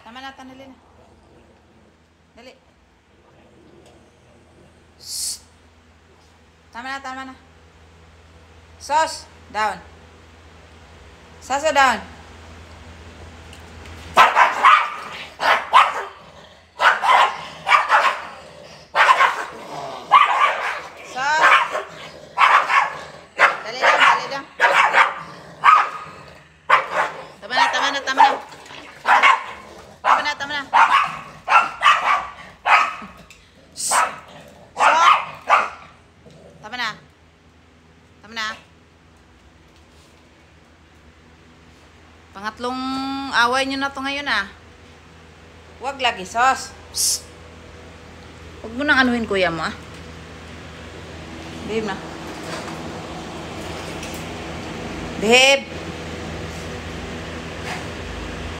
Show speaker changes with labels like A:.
A: Tama na, tanali na. Dali. Tama na, tama na. Sos, down. Saso, down. Sos. Dali lang, dali lang. Tama na, tama na, tama na. Tama na, tama na. Tama na. Tama na. Pangatlong away nyo na to ngayon ah. Huwag lagi, sos. Psst. Huwag mo nang anuhin kuya mo ah. Behave na. Behave.